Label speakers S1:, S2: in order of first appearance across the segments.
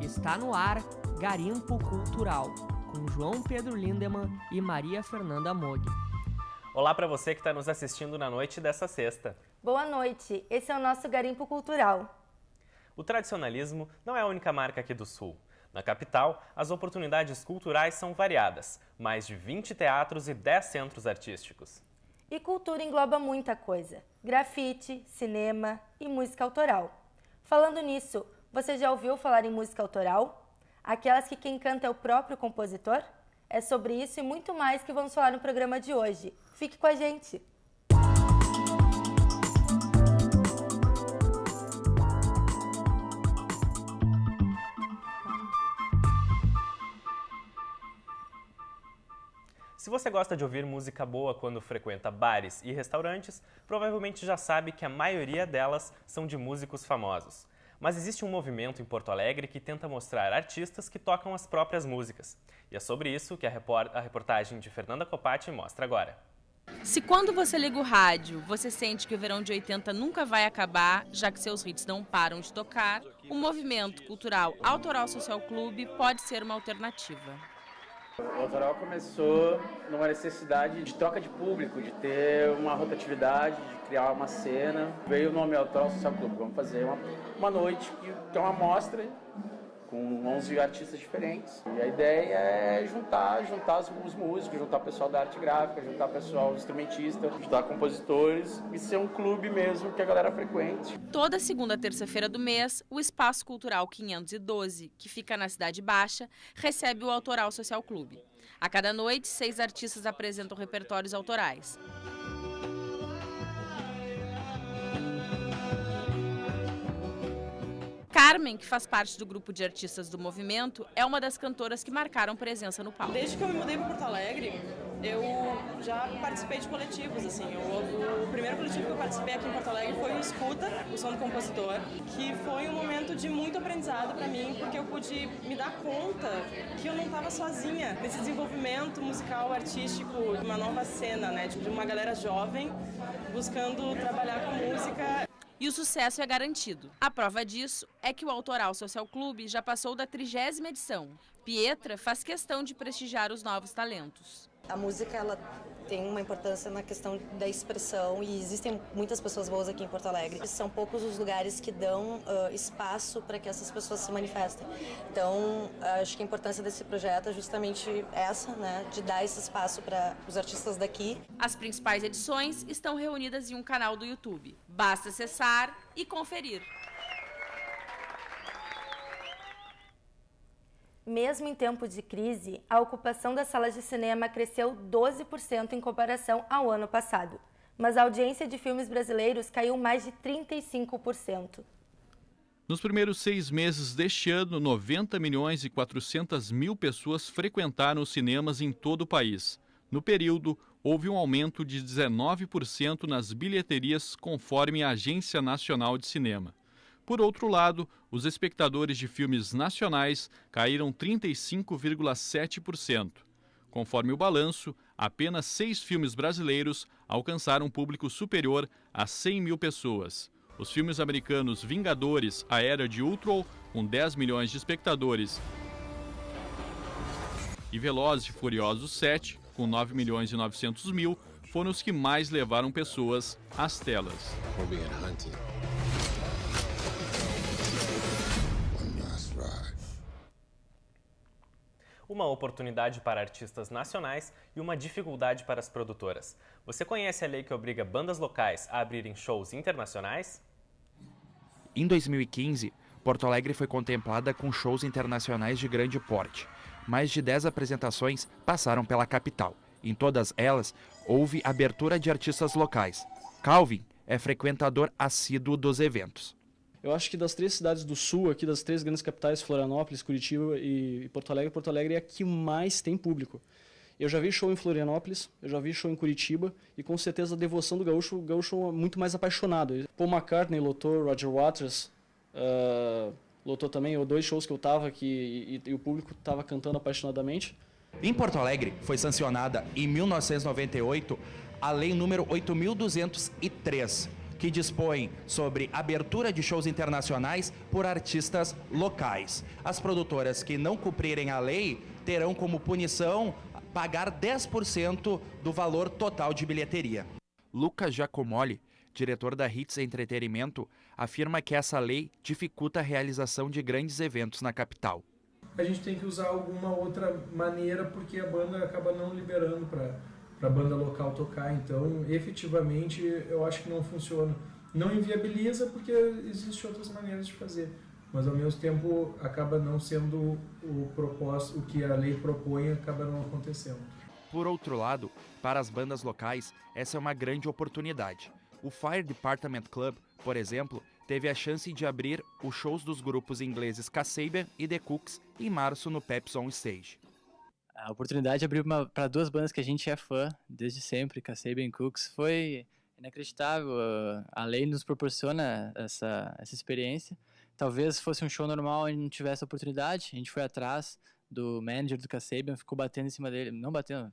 S1: Está no ar Garimpo Cultural, com João Pedro Lindemann e Maria Fernanda Mogg.
S2: Olá para você que está nos assistindo na noite dessa sexta.
S3: Boa noite, esse é o nosso Garimpo Cultural.
S2: O tradicionalismo não é a única marca aqui do Sul. Na capital, as oportunidades culturais são variadas, mais de 20 teatros e 10 centros artísticos.
S3: E cultura engloba muita coisa, grafite, cinema e música autoral. Falando nisso, você já ouviu falar em música autoral? Aquelas que quem canta é o próprio compositor? É sobre isso e muito mais que vamos falar no programa de hoje. Fique com a gente!
S2: Se você gosta de ouvir música boa quando frequenta bares e restaurantes, provavelmente já sabe que a maioria delas são de músicos famosos. Mas existe um movimento em Porto Alegre que tenta mostrar artistas que tocam as próprias músicas. E é sobre isso que a reportagem de Fernanda Copati mostra agora.
S4: Se quando você liga o rádio, você sente que o verão de 80 nunca vai acabar, já que seus hits não param de tocar, o movimento cultural Autoral Social Clube pode ser uma alternativa.
S5: O Autoral começou numa necessidade de troca de público, de ter uma rotatividade, de criar uma cena. Veio o nome Autoral Social Clube. Vamos fazer uma noite que é uma amostra com 11 artistas diferentes. E a ideia é juntar os músicos, juntar o pessoal da arte gráfica, juntar o pessoal instrumentista, juntar compositores e ser um clube mesmo que a galera frequente.
S4: Toda segunda terça-feira do mês, o Espaço Cultural 512, que fica na Cidade Baixa, recebe o Autoral Social Clube. A cada noite, 6 artistas apresentam repertórios autorais. Carmen, que faz parte do grupo de artistas do movimento, é uma das cantoras que marcaram presença no palco.
S6: Desde que eu me mudei para Porto Alegre, eu já participei de coletivos, assim. O primeiro coletivo que eu participei aqui em Porto Alegre foi o Escuta, o Som do Compositor, que foi um momento de muito aprendizado para mim, porque eu pude me dar conta que eu não estava sozinha nesse desenvolvimento musical, artístico, de uma nova cena, né? De uma galera jovem buscando trabalhar com música.
S4: E o sucesso é garantido. A prova disso é que o Autoral Social Clube já passou da 30ª edição. Pietra faz questão de prestigiar os novos talentos.
S7: A música ela tem uma importância na questão da expressão e existem muitas pessoas boas aqui em Porto Alegre. São poucos os lugares que dão espaço para que essas pessoas se manifestem. Então, acho que a importância desse projeto é justamente essa, né, de dar esse espaço para os artistas daqui.
S4: As principais edições estão reunidas em um canal do YouTube. Basta acessar e conferir.
S3: Mesmo em tempo de crise, a ocupação das salas de cinema cresceu 12% em comparação ao ano passado, mas a audiência de filmes brasileiros caiu mais de 35%.
S8: Nos primeiros 6 meses deste ano, 90.400.000 pessoas frequentaram os cinemas em todo o país. No período, houve um aumento de 19% nas bilheterias, conforme a Agência Nacional de Cinema. Por outro lado, os espectadores de filmes nacionais caíram 35,7%. Conforme o balanço, apenas 6 filmes brasileiros alcançaram um público superior a 100 mil pessoas. Os filmes americanos Vingadores, A Era de Ultron, com 10 milhões de espectadores, e Velozes e Furiosos 7, com 9.900.000, foram os que mais levaram pessoas às telas.
S2: Uma oportunidade para artistas nacionais e uma dificuldade para as produtoras. Você conhece a lei que obriga bandas locais a abrirem shows internacionais?
S9: Em 2015, Porto Alegre foi contemplada com shows internacionais de grande porte. Mais de 10 apresentações passaram pela capital. Em todas elas, houve abertura de artistas locais. Calvin é frequentador assíduo dos eventos.
S10: Eu acho que das 3 cidades do sul, aqui das 3 grandes capitais, Florianópolis, Curitiba e Porto Alegre é a que mais tem público. Eu já vi show em Florianópolis, eu já vi show em Curitiba e com certeza a devoção do gaúcho, o gaúcho é muito mais apaixonado. Paul McCartney lotou, Roger Waters lotou também, 2 shows que eu tava aqui e o público estava cantando apaixonadamente.
S9: Em Porto Alegre foi sancionada em 1998 a Lei número 8.203, que dispõe sobre abertura de shows internacionais por artistas locais. As produtoras que não cumprirem a lei terão como punição pagar 10% do valor total de bilheteria. Lucas Giacomoli, diretor da Hits Entretenimento, afirma que essa lei dificulta a realização de grandes eventos na capital.
S11: A gente tem que usar alguma outra maneira porque a banda acaba não liberando para a banda local tocar, então efetivamente eu acho que não funciona. Não inviabiliza porque existem outras maneiras de fazer, mas ao mesmo tempo acaba não sendo o propósito, o que a lei propõe acaba não acontecendo.
S9: Por outro lado, para as bandas locais, essa é uma grande oportunidade. O Fire Department Club, por exemplo, teve a chance de abrir os shows dos grupos ingleses Kasabian e The Cooks em março no Pepsi On Stage.
S12: A oportunidade de abrir para duas bandas que a gente é fã desde sempre, Kasabian e Cooks, foi inacreditável. A lei nos proporciona essa experiência. Talvez fosse um show normal e não tivesse a oportunidade. A gente foi atrás do manager do Kasabian, ficou batendo em cima dele, não batendo,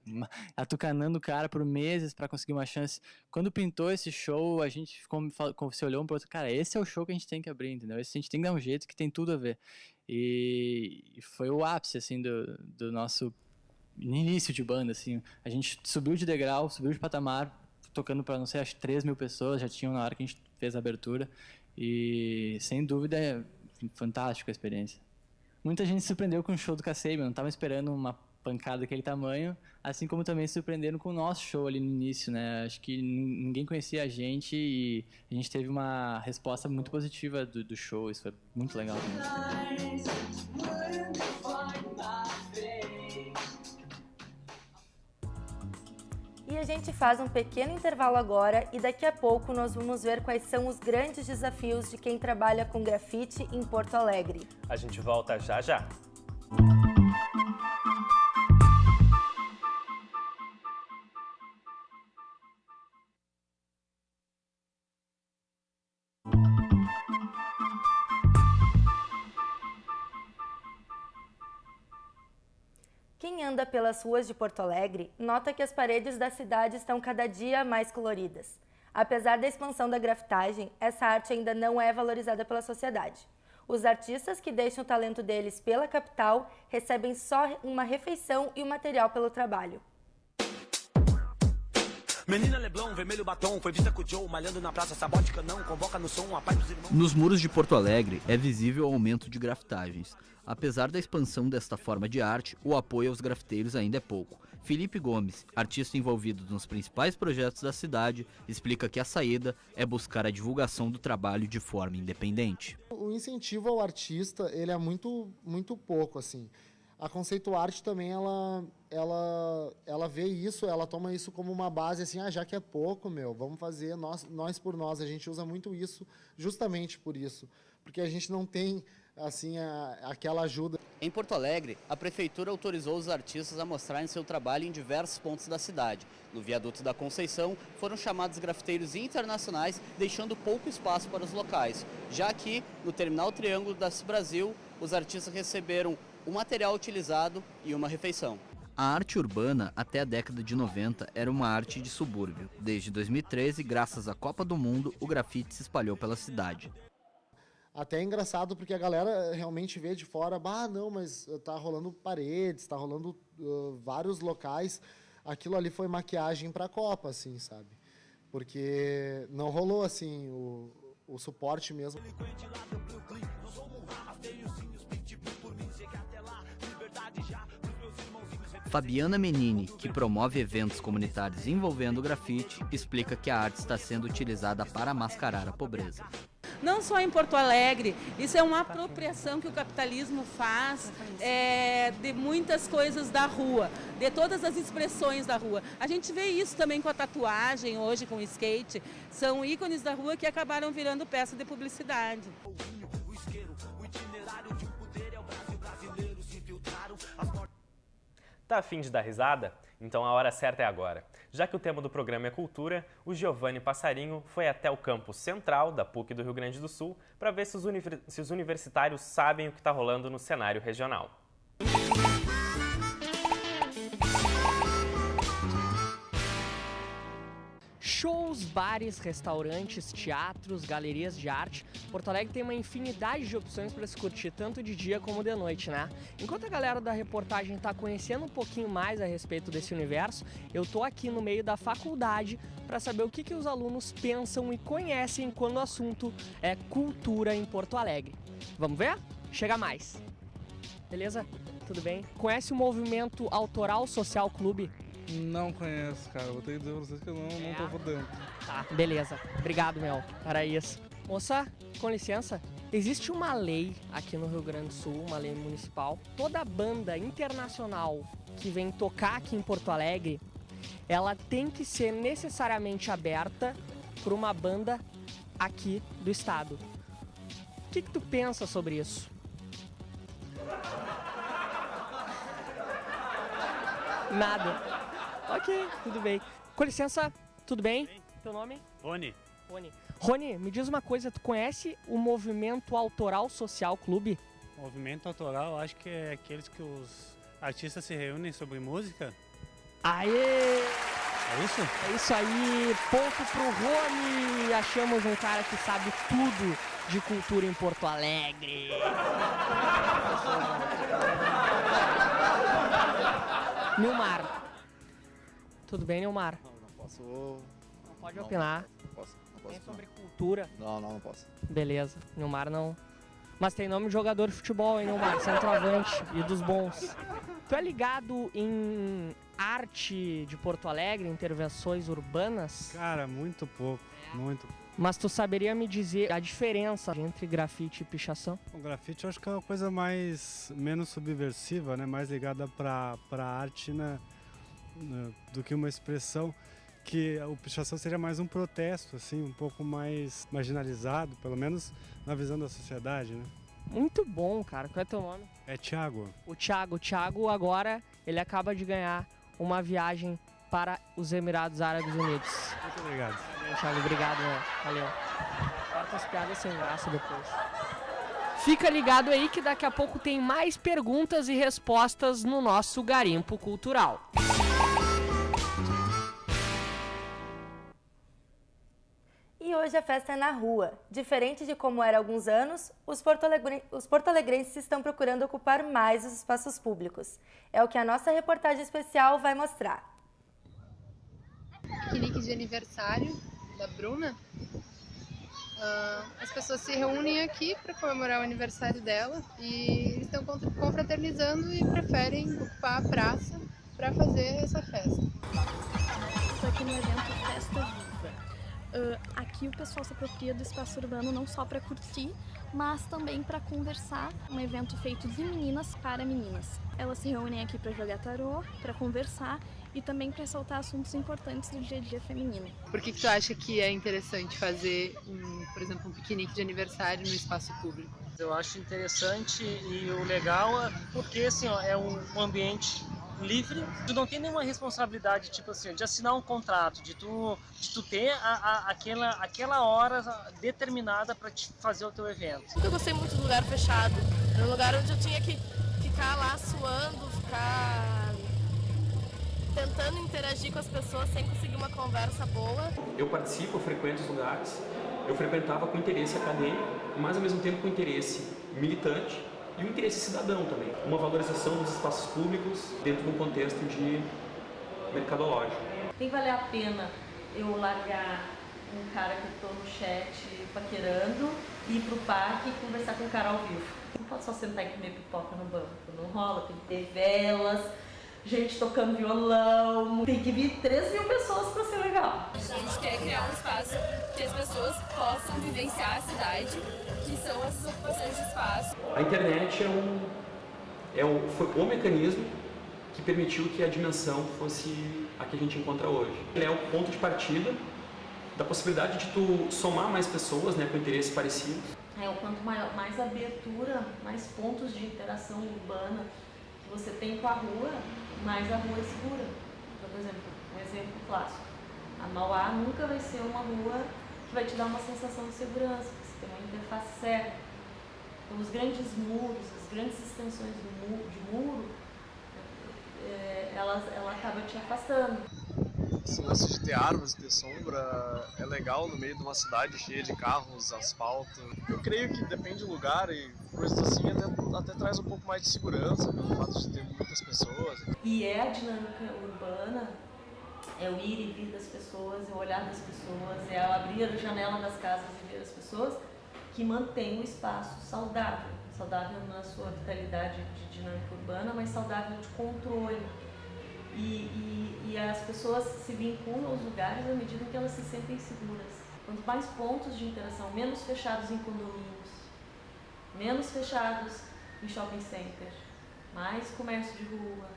S12: atucanando o cara por meses para conseguir uma chance. Quando pintou esse show, a gente se olhou um pro outro, cara, esse é o show que a gente tem que abrir, entendeu? Esse a gente tem que dar um jeito que tem tudo a ver. E foi o ápice, assim, do nosso início de banda, assim. A gente subiu de degrau, subiu de patamar, tocando para, não sei, acho que 3 mil pessoas já tinham na hora que a gente fez a abertura. E, sem dúvida, é fantástica a experiência. Muita gente se surpreendeu com o show do Kasabian, não estava esperando uma pancada daquele tamanho, assim como também se surpreenderam com o nosso show ali no início, né? Acho que ninguém conhecia a gente e a gente teve uma resposta muito positiva do show, isso foi muito legal também.
S3: E a gente faz um pequeno intervalo agora e daqui a pouco nós vamos ver quais são os grandes desafios de quem trabalha com grafite em Porto Alegre.
S2: A gente volta já já.
S3: Quem anda pelas ruas de Porto Alegre nota que as paredes da cidade estão cada dia mais coloridas. Apesar da expansão da grafitagem, essa arte ainda não é valorizada pela sociedade. Os artistas que deixam o talento deles pela capital recebem só uma refeição e o material pelo trabalho.
S13: Menina Leblon, vermelho batom, foi vista com o Joe, malhando na praça, sabótica não, convoca no som, a paz dos irmãos.
S14: Nos muros de Porto Alegre é visível o aumento de grafitagens. Apesar da expansão desta forma de arte, o apoio aos grafiteiros ainda é pouco. Felipe Gomes, artista envolvido nos principais projetos da cidade, explica que a saída é buscar a divulgação do trabalho de forma independente.
S15: O incentivo ao artista, ele é muito pouco, assim. A Conceito Arte também, ela vê isso, ela toma isso como uma base, assim, já que é pouco, vamos fazer nós por nós. A gente usa muito isso justamente por isso, porque a gente não tem, assim, aquela ajuda.
S16: Em Porto Alegre, a prefeitura autorizou os artistas a mostrarem seu trabalho em diversos pontos da cidade. No viaduto da Conceição, foram chamados grafiteiros internacionais, deixando pouco espaço para os locais. Já aqui, no Terminal Triângulo da Brasil, os artistas receberam o material utilizado e uma refeição.
S14: A arte urbana, até a década de 90, era uma arte de subúrbio. Desde 2013, graças à Copa do Mundo, o grafite se espalhou pela cidade.
S15: Até é engraçado porque a galera realmente vê de fora, não, mas tá rolando paredes, tá rolando vários locais. Aquilo ali foi maquiagem para a Copa, assim, sabe? Porque não rolou, assim, o suporte mesmo.
S14: Fabiana Menini, que promove eventos comunitários envolvendo o grafite, explica que a arte está sendo utilizada para mascarar a pobreza.
S4: Não só em Porto Alegre, isso é uma apropriação que o capitalismo faz de muitas coisas da rua, de todas as expressões da rua. A gente vê isso também com a tatuagem hoje, com o skate, são ícones da rua que acabaram virando peça de publicidade.
S2: Tá a fim de dar risada? Então a hora certa é agora. Já que o tema do programa é cultura, o Giovanni Passarinho foi até o campus central da PUC do Rio Grande do Sul para ver se os universitários sabem o que está rolando no cenário regional.
S1: Shows bares, restaurantes, teatros, galerias de arte. Porto Alegre tem uma infinidade de opções para se curtir, tanto de dia como de noite, né? Enquanto a galera da reportagem está conhecendo um pouquinho mais a respeito desse universo, eu tô aqui no meio da faculdade para saber o que os alunos pensam e conhecem quando o assunto é cultura em Porto Alegre. Vamos ver? Chega mais! Beleza? Tudo bem? Conhece o movimento Autoral Social Clube?
S17: Não conheço, cara. Vou ter que dizer pra vocês que eu não tô por dentro.
S1: Tá, beleza. Obrigado, meu. Era isso. Moça, com licença. Existe uma lei aqui no Rio Grande do Sul, uma lei municipal. Toda banda internacional que vem tocar aqui em Porto Alegre, ela tem que ser necessariamente aberta por uma banda aqui do estado. O que tu pensa sobre isso? Nada. Ok, tudo bem. Com licença, tudo bem? Teu nome?
S18: Rony.
S1: Rony, me diz uma coisa, tu conhece o movimento Autoral Social Clube?
S18: Movimento autoral, acho que é aqueles que os artistas se reúnem sobre música.
S1: Aê!
S18: É isso?
S1: É isso aí, ponto pro Rony! Achamos um cara que sabe tudo de cultura em Porto Alegre. Nilmar. Tudo bem, Nilmar?
S19: Não posso.
S1: Não pode opinar.
S19: Não posso.
S1: Nem sobre cultura.
S19: Não posso.
S1: Beleza, Nilmar não. Mas tem nome de jogador de futebol, hein, Nilmar? Centroavante e dos bons. Tu é ligado em arte de Porto Alegre, intervenções urbanas?
S18: Cara, muito pouco, muito.
S1: Mas tu saberia me dizer a diferença entre grafite e pichação?
S18: O grafite eu acho que é uma coisa menos subversiva, né? Mais ligada pra arte, né? Do que uma expressão, que o pichação seria mais um protesto, assim, um pouco mais marginalizado, pelo menos na visão da sociedade, né?
S1: Muito bom, cara. Qual é teu nome?
S18: É Thiago.
S1: O Thiago agora, ele acaba de ganhar uma viagem para os Emirados Árabes Unidos.
S18: Muito obrigado.
S1: Thiago, obrigado, meu. Valeu. Corta as piadas sem graça depois. Fica ligado aí que daqui a pouco tem mais perguntas e respostas no nosso Garimpo Cultural.
S3: E hoje a festa é na rua. Diferente de como era há alguns anos, os porto-alegrenses estão procurando ocupar mais os espaços públicos. É o que a nossa reportagem especial vai mostrar.
S20: Piquenique de aniversário da Bruna. As pessoas se reúnem aqui para comemorar o aniversário dela e estão confraternizando e preferem ocupar a praça para fazer essa festa.
S21: Estou aqui no evento Festa Viva. Aqui o pessoal se apropria do espaço urbano não só para curtir, mas também para conversar. Um evento feito de meninas para meninas. Elas se reúnem aqui para jogar tarô, para conversar e também para ressaltar assuntos importantes do dia a dia feminino.
S20: Por que tu acha que é interessante fazer, por exemplo, um piquenique de aniversário no espaço público?
S22: Eu acho interessante e o legal é porque assim, é um ambiente livre, tu não tem nenhuma responsabilidade, tipo assim, de assinar um contrato, de tu ter aquela hora determinada para te fazer o teu evento.
S23: Eu gostei muito do lugar fechado, era um lugar onde eu tinha que ficar lá suando, ficar tentando interagir com as pessoas sem conseguir uma conversa boa.
S24: Eu participo, eu frequento os lugares, eu frequentava com interesse acadêmico, mas ao mesmo tempo com interesse militante e um interesse cidadão também. Uma valorização dos espaços públicos dentro de um contexto de mercadológico.
S25: Tem que valer a pena eu largar um cara que eu tô no chat paquerando, ir pro parque e conversar com o cara ao vivo. Não pode só sentar e comer pipoca no banco, não rola, tem que ter velas, gente tocando violão, tem que vir 3.000 pessoas para ser legal.
S26: A gente quer criar um espaço que as pessoas possam vivenciar a cidade, que são essas ocupações de espaço.
S24: A internet foi o mecanismo que permitiu que a dimensão fosse a que a gente encontra hoje. Ele é o ponto de partida da possibilidade de tu somar mais pessoas, né, com interesses parecidos.
S25: Quanto mais abertura, mais pontos de interação urbana que você tem com a rua, mais a rua é segura. Então, por exemplo, um exemplo clássico. A Mauá nunca vai ser uma rua que vai te dar uma sensação de segurança, porque você tem uma interface certa. Então, os grandes muros, as grandes extensões de muro, ela acaba te afastando.
S5: esse lance de ter árvores, ter sombra, é legal no meio de uma cidade cheia de carros, asfalto. Eu creio que depende do lugar e coisas assim até traz um pouco mais de segurança pelo fato de ter muitas pessoas.
S25: E é a dinâmica urbana, é o ir e vir das pessoas, é o olhar das pessoas, é o abrir a janela das casas e ver as pessoas que mantém o espaço saudável. Saudável na sua vitalidade de dinâmica urbana, mas saudável de controle. E as pessoas se vinculam aos lugares à medida que elas se sentem seguras. Quanto mais pontos de interação, menos fechados em condomínios, menos fechados em shopping centers, mais comércio de rua,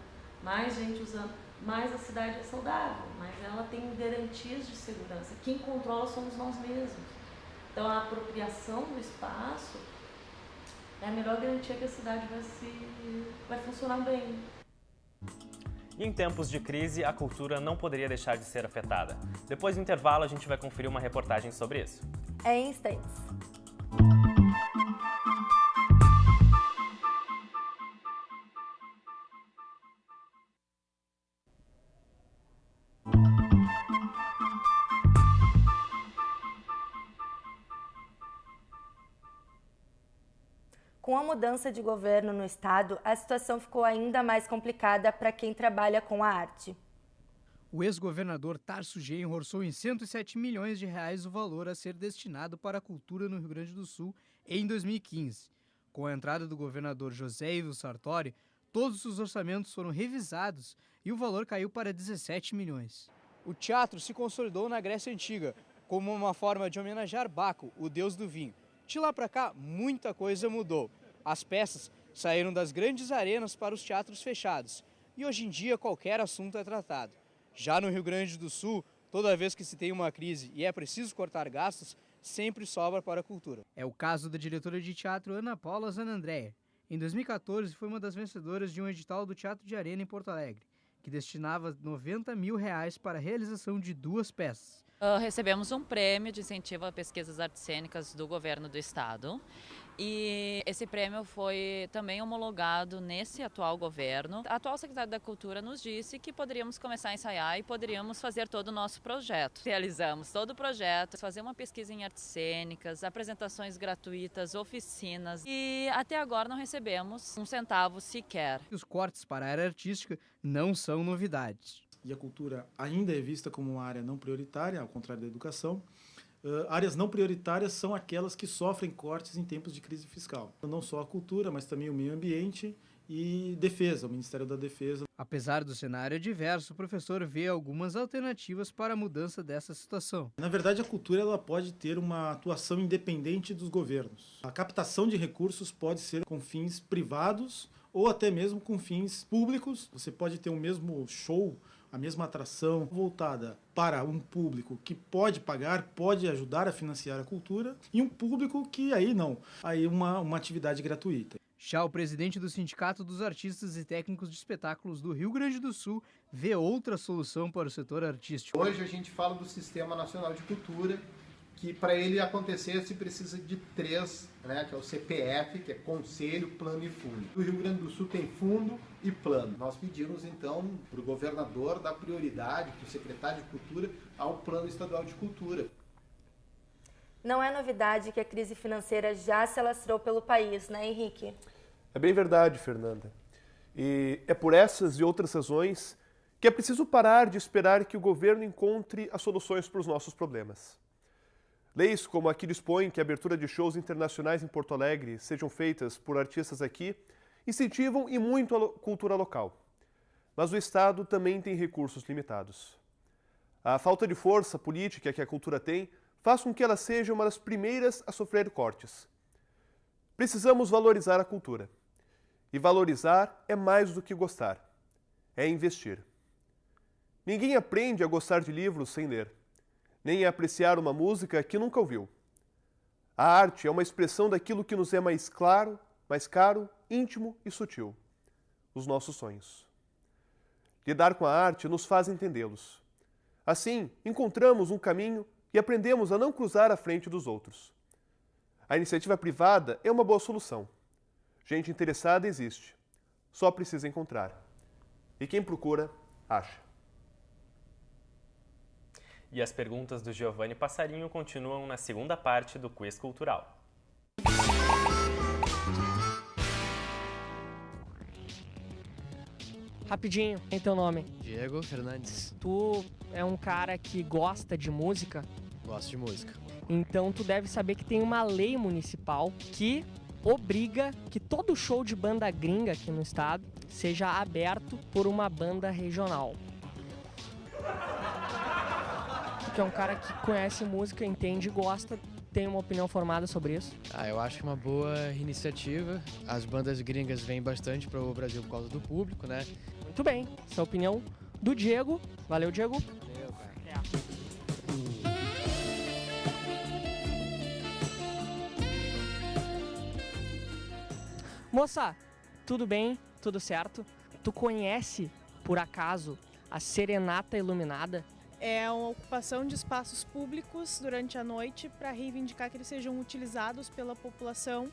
S25: mais gente usando, mais a cidade é saudável, mais ela tem garantias de segurança. Quem controla somos nós mesmos. Então a apropriação do espaço é a melhor garantia que a cidade vai funcionar bem.
S2: E em tempos de crise, a cultura não poderia deixar de ser afetada. Depois do intervalo, a gente vai conferir uma reportagem sobre isso.
S3: É em instantes. Com a mudança de governo no estado, a situação ficou ainda mais complicada para quem trabalha com a arte.
S6: O ex-governador Tarso Genro orçou em 107 milhões de reais o valor a ser destinado para a cultura no Rio Grande do Sul em 2015. Com a entrada do governador José Ivo Sartori, todos os orçamentos foram revisados e o valor caiu para 17 milhões. O teatro se consolidou na Grécia Antiga como uma forma de homenagear Baco, o deus do vinho. De lá para cá, muita coisa mudou. As peças saíram das grandes arenas para os teatros fechados e hoje em dia qualquer assunto é tratado. Já no Rio Grande do Sul, toda vez que se tem uma crise e é preciso cortar gastos, sempre sobra para a cultura. É o caso da diretora de teatro Ana Paula Zanandrea. Em 2014, foi uma das vencedoras de um edital do Teatro de Arena em Porto Alegre, que destinava 90 mil reais para a realização de 2 peças.
S7: Recebemos um prêmio de incentivo a pesquisas artes cênicas do governo do estado e esse prêmio foi também homologado nesse atual governo. A atual secretária da Cultura nos disse que poderíamos começar a ensaiar e poderíamos fazer todo o nosso projeto. Realizamos todo o projeto, fazer uma pesquisa em artes cênicas, apresentações gratuitas, oficinas e até agora não recebemos um centavo sequer.
S6: Os cortes para a área artística não são novidades.
S8: E a cultura ainda é vista como uma área não prioritária, ao contrário da educação. Áreas não prioritárias são aquelas que sofrem cortes em tempos de crise fiscal. Não só a cultura, mas também o meio ambiente e defesa, o Ministério da Defesa.
S6: Apesar do cenário adverso, o professor vê algumas alternativas para a mudança dessa situação.
S8: Na verdade, a cultura ela pode ter uma atuação independente dos governos. A captação de recursos pode ser com fins privados ou até mesmo com fins públicos. Você pode ter o mesmo show, a mesma atração voltada para um público que pode pagar, pode ajudar a financiar a cultura, e um público que aí não, aí uma atividade gratuita.
S6: Já o presidente do Sindicato dos Artistas e Técnicos de Espetáculos do Rio Grande do Sul vê outra solução para o setor artístico.
S10: Hoje a gente fala do Sistema Nacional de Cultura, que para ele acontecer se precisa de 3, né, que é o CPF, que é Conselho, Plano e Fundo. O Rio Grande do Sul tem fundo e plano. Nós pedimos então para o governador dar prioridade, para o secretário de Cultura, ao Plano Estadual de Cultura.
S3: Não é novidade que a crise financeira já se alastrou pelo país, né, Henrique?
S19: É bem verdade, Fernanda. E é por essas e outras razões que é preciso parar de esperar que o governo encontre as soluções para os nossos problemas. Leis como a que dispõe que a abertura de shows internacionais em Porto Alegre sejam feitas por artistas aqui incentivam e muito a cultura local. Mas o Estado também tem recursos limitados. A falta de força política que a cultura tem faz com que ela seja uma das primeiras a sofrer cortes. Precisamos valorizar a cultura. E valorizar é mais do que gostar. É investir. Ninguém aprende a gostar de livros sem ler, nem a apreciar uma música que nunca ouviu. A arte é uma expressão daquilo que nos é mais claro, mais caro, íntimo e sutil. Os nossos sonhos. Lidar com a arte nos faz entendê-los. Assim, encontramos um caminho e aprendemos a não cruzar à frente dos outros. A iniciativa privada é uma boa solução. Gente interessada existe. Só precisa encontrar. E quem procura, acha.
S2: E as perguntas do Giovanni Passarinho continuam na segunda parte do Quiz Cultural.
S1: Rapidinho, em teu nome?
S9: Diego Fernandes.
S1: Tu é um cara que gosta de música?
S9: Gosto de música.
S1: Então tu deve saber que tem uma lei municipal que obriga que todo show de banda gringa aqui no estado seja aberto por uma banda regional. Tu é um cara que conhece música, entende e gosta, tem uma opinião formada sobre isso?
S9: Eu acho que é uma boa iniciativa. As bandas gringas vêm bastante para o Brasil por causa do público, né?
S1: Muito bem, essa é a opinião do Diego. Valeu, Diego.
S9: Valeu, cara.
S1: Moça, tudo bem? Tudo certo? Tu conhece, por acaso, a Serenata Iluminada?
S11: É uma ocupação de espaços públicos durante a noite para reivindicar que eles sejam utilizados pela população,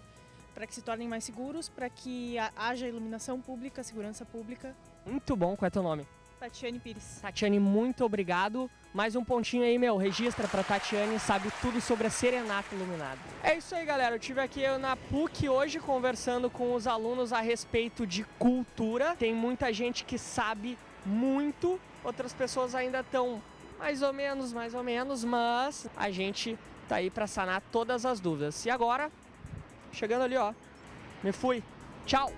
S11: para que se tornem mais seguros, para que haja iluminação pública, segurança pública.
S1: Muito bom, qual é teu nome?
S11: Tatiane Pires.
S1: Tatiane, muito obrigado. Mais um pontinho aí, meu. Registra pra Tatiane, sabe tudo sobre a Serenata Iluminada. É isso aí, galera. Eu estive aqui na PUC hoje conversando com os alunos a respeito de cultura. Tem muita gente que sabe muito, outras pessoas ainda estão mais ou menos, mas a gente tá aí pra sanar todas as dúvidas. E agora, chegando ali, ó, me fui. Tchau!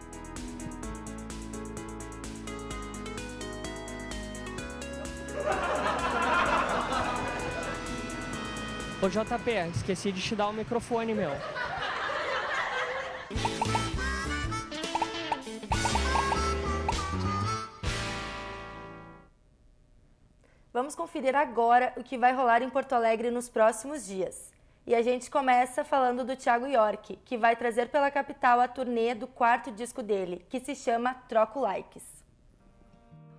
S1: Ô JP, esqueci de te dar o microfone, meu.
S3: Vamos conferir agora o que vai rolar em Porto Alegre nos próximos dias. E a gente começa falando do Thiago York, que vai trazer pela capital a turnê do quarto disco dele, que se chama Troco Likes.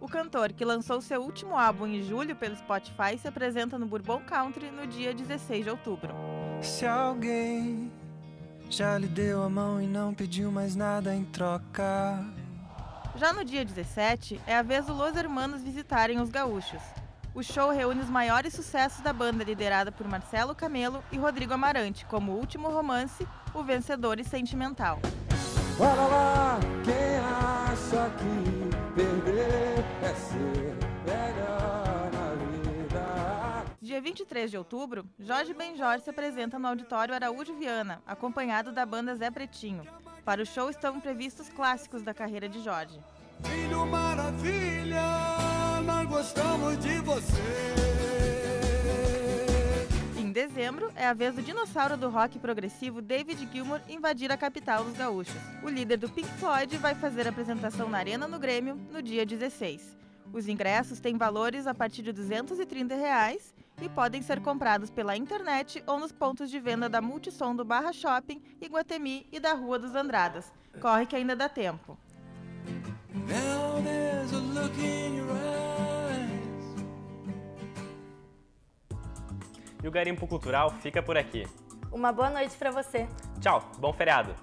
S12: O cantor, que lançou seu último álbum em julho pelo Spotify, se apresenta no Bourbon Country no dia 16 de outubro.
S13: Se alguém já lhe deu a mão e não pediu mais nada em troca.
S12: Já no dia 17, é a vez do Los Hermanos visitarem os gaúchos. O show reúne os maiores sucessos da banda, liderada por Marcelo Camelo e Rodrigo Amarante, como O Último Romance, O Vencedor e Sentimental.
S13: Bora lá, quem acha que perder é ser melhor na vida.
S12: Dia 23 de outubro, Jorge Benjor se apresenta no Auditório Araújo Viana, acompanhado da banda Zé Pretinho. Para o show estão previstos clássicos da carreira de Jorge.
S13: Filho maravilha, nós gostamos de você.
S12: Em dezembro, é a vez do dinossauro do rock progressivo David Gilmour invadir a capital dos gaúchos. O líder do Pink Floyd vai fazer a apresentação na Arena no Grêmio no dia 16. Os ingressos têm valores a partir de R$ 230 e podem ser comprados pela internet ou nos pontos de venda da Multissom do Barra Shopping, Iguatemi e da Rua dos Andradas. Corre que ainda dá tempo.
S13: Now there's a look in your eyes.
S2: E o Garimpo Cultural fica por aqui.
S3: Uma boa noite para você.
S2: Tchau, bom feriado.